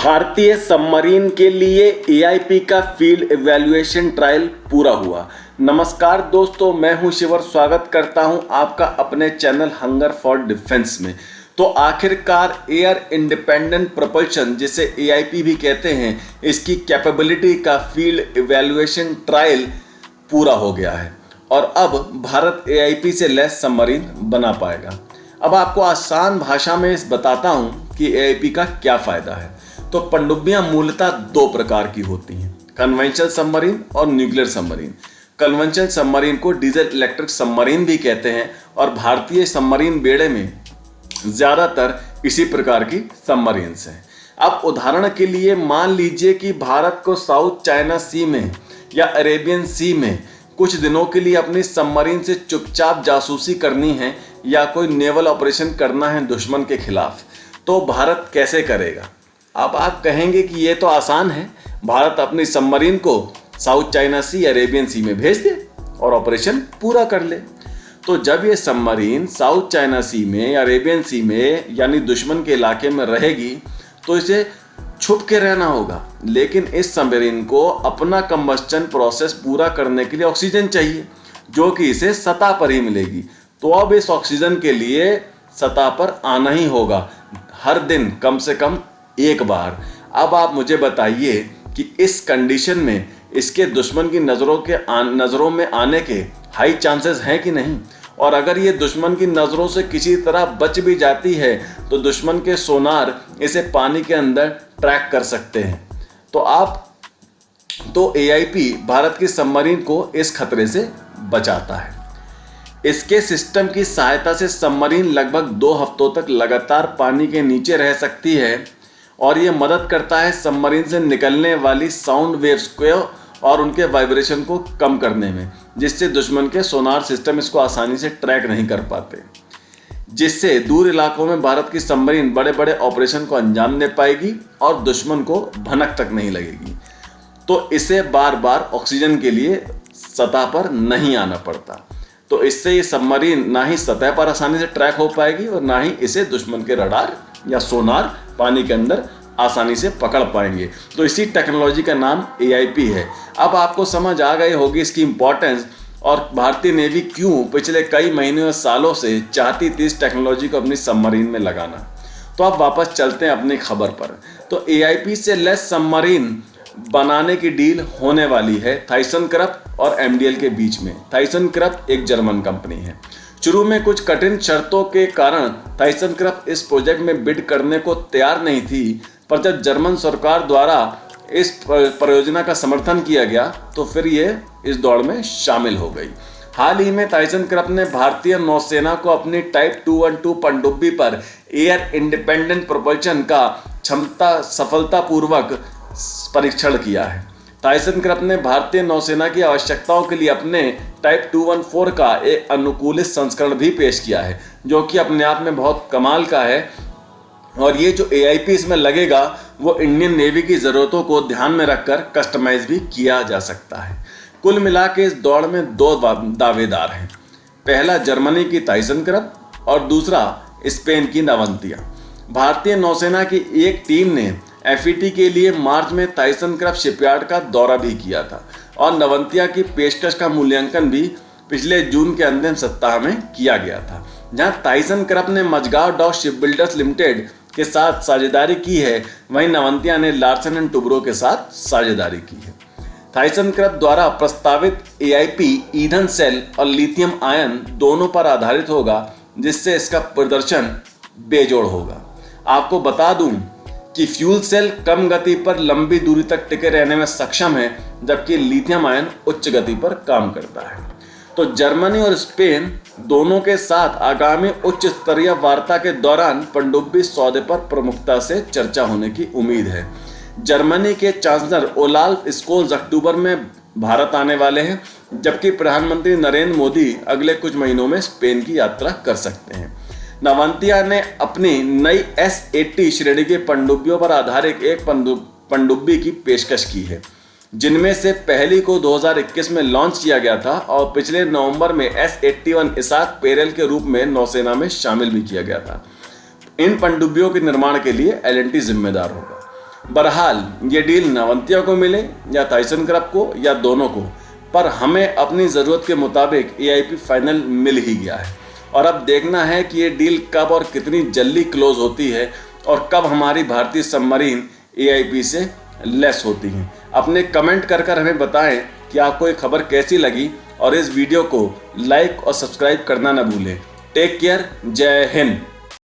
भारतीय सबमरीन के लिए एआईपी का फील्ड इवैल्यूएशन ट्रायल पूरा हुआ। नमस्कार दोस्तों, मैं हूं शिवर, स्वागत करता हूं आपका अपने चैनल हंगर फॉर डिफेंस में। तो आखिरकार एयर इंडिपेंडेंट प्रोपल्शन, जिसे एआईपी भी कहते हैं, इसकी कैपेबिलिटी का फील्ड इवैल्यूएशन ट्रायल पूरा हो गया है और अब भारत एआईपी से लैस सबमरीन बना पाएगा। अब आपको आसान भाषा में बताता हूं कि एआईपी का क्या फायदा है। तो पनडुब्बियां मूलतः दो प्रकार की होती हैं, कन्वेंशनल सबमरीन और न्यूक्लियर सबमरीन। कन्वेंशनल सबमरीन को डीजल इलेक्ट्रिक सबमरीन भी कहते हैं और भारतीय सबमरीन बेड़े में ज़्यादातर इसी प्रकार की सबमरीन्स हैं। अब उदाहरण के लिए मान लीजिए कि भारत को साउथ चाइना सी में या अरेबियन सी में कुछ दिनों के लिए अपनी सबमरीन से चुपचाप जासूसी करनी है या कोई नेवल ऑपरेशन करना है दुश्मन के खिलाफ, तो भारत कैसे करेगा? अब आप कहेंगे कि ये तो आसान है, भारत अपनी सबमरीन को साउथ चाइना सी अरेबियन सी में भेज दे और ऑपरेशन पूरा कर ले। तो जब ये सबमरीन साउथ चाइना सी में या अरेबियन सी में यानी दुश्मन के इलाके में रहेगी तो इसे छुप के रहना होगा, लेकिन इस सबमरीन को अपना कंबस्टन प्रोसेस पूरा करने के लिए ऑक्सीजन चाहिए, जो कि इसे सतह पर ही मिलेगी। तो अब इस ऑक्सीजन के लिए सतह पर आना ही होगा, हर दिन कम से कम एक बार। अब आप मुझे बताइए कि इस कंडीशन में इसके दुश्मन की नज़रों में आने के हाई चांसेस हैं कि नहीं, और अगर ये दुश्मन की नज़रों से किसी तरह बच भी जाती है तो दुश्मन के सोनार इसे पानी के अंदर ट्रैक कर सकते हैं। तो एआईपी भारत की सबमरीन को इस खतरे से बचाता है। इसके सिस्टम की सहायता से सबमरीन लगभग 2 हफ्तों तक लगातार पानी के नीचे रह सकती है और ये मदद करता है सबमरीन से निकलने वाली साउंड वेव्स को और उनके वाइब्रेशन को कम करने में, जिससे दुश्मन के सोनार सिस्टम इसको आसानी से ट्रैक नहीं कर पाते, जिससे दूर इलाकों में भारत की सबमरीन बड़े बड़े ऑपरेशन को अंजाम दे पाएगी और दुश्मन को भनक तक नहीं लगेगी। तो इसे बार बार ऑक्सीजन के लिए सतह पर नहीं आना पड़ता। तो इससे ये सबमरीन ना ही सतह पर आसानी से ट्रैक हो पाएगी और ना ही इसे दुश्मन के रडार या सोनार पानी के अंदर आसानी से पकड़ पाएंगे। तो इसी टेक्नोलॉजी का नाम एआईपी है। अब आपको समझ आ गई होगी इसकी इंपॉर्टेंस और भारतीय नेवी क्यों पिछले कई महीनों और सालों से चाहती थी इस टेक्नोलॉजी को अपनी सबमरीन में लगाना। तो अब वापस चलते हैं अपनी खबर पर। तो एआईपी से लेस सबमरीन बनाने की डील होने वाली है थाइसन-क्रप और एमडीएल के बीच में। थाइसन-क्रप एक जर्मन कंपनी है। शुरू में कुछ कठिन शर्तों के कारण थाइसन-क्रप इस प्रोजेक्ट में बिड करने को तैयार नहीं थी, पर जब जर्मन सरकार द्वारा इस परियोजना का समर्थन किया गया तो फिर ये इस दौड़ में शामिल हो गई। हाल ही में थाइसन-क्रप ने भारतीय नौसेना को अपनी टाइप 212 पनडुब्बी पर एयर इंडिपेंडेंट प्रोपल्शन का सफलतापूर्वक परीक्षण किया है। थाइसन-क्रप ने भारतीय नौसेना की आवश्यकताओं के लिए अपने टाइप 214 का एक अनुकूलित संस्करण भी पेश किया है, जो कि अपने आप में बहुत कमाल का है। और ये जो एआईपी इसमें लगेगा वो इंडियन नेवी की ज़रूरतों को ध्यान में रखकर कस्टमाइज भी किया जा सकता है। कुल मिला के इस दौड़ में 2 दावेदार हैं, पहला जर्मनी की थाइसन-क्रप और दूसरा स्पेन की नवंतिया। भारतीय नौसेना की एक टीम ने एफईटी के लिए मार्च में थाइसन-क्रप शिपयार्ड का दौरा भी किया था और नवंतिया की पेशकश का मूल्यांकन भी पिछले जून के अंतिम सप्ताह में किया गया था। जहां थाइसन-क्रप ने मझगांव डॉक शिपबिल्डर्स लिमिटेड के साथ साझेदारी की है, वहीं नवंतिया ने लार्सन एंड टुब्रो के साथ साझेदारी की है। थाइसन-क्रप द्वारा प्रस्तावित एआईपी ईंधन सेल और लिथियम आयन दोनों पर आधारित होगा, जिससे इसका प्रदर्शन बेजोड़ होगा। आपको बता दूं कि फ्यूल सेल कम गति पर लंबी दूरी तक टिके रहने में सक्षम है, जबकि लिथियम आयन उच्च गति पर काम करता है। तो जर्मनी और स्पेन दोनों के साथ आगामी उच्च स्तरीय वार्ता के दौरान पनडुब्बी सौदे पर प्रमुखता से चर्चा होने की उम्मीद है। जर्मनी के चांसलर ओलाफ स्कोल्स अक्टूबर में भारत आने वाले हैं, जबकि प्रधानमंत्री नरेंद्र मोदी अगले कुछ महीनों में स्पेन की यात्रा कर सकते हैं। नवंतिया ने अपनी नई S80 श्रेणी के पनडुब्बियों पर आधारित एक पनडुब्बी की पेशकश की है, जिनमें से पहली को 2021 में लॉन्च किया गया था और पिछले नवंबर में S81 इसाक पेरेल के रूप में नौसेना में शामिल भी किया गया था। इन पनडुब्बियों के निर्माण के लिए L&T जिम्मेदार होगा। बहरहाल ये डील नवंतिया को मिले या टाइसन ग्रुप को या दोनों को, पर हमें अपनी ज़रूरत के मुताबिक AIP फाइनल मिल ही गया है। और अब देखना है कि ये डील कब और कितनी जल्दी क्लोज होती है और कब हमारी भारतीय सबमरीन AIP से लेस होती हैं। अपने कमेंट कर हमें बताएं कि आपको ये खबर कैसी लगी और इस वीडियो को लाइक और सब्सक्राइब करना न भूलें। टेक केयर, जय हिंद।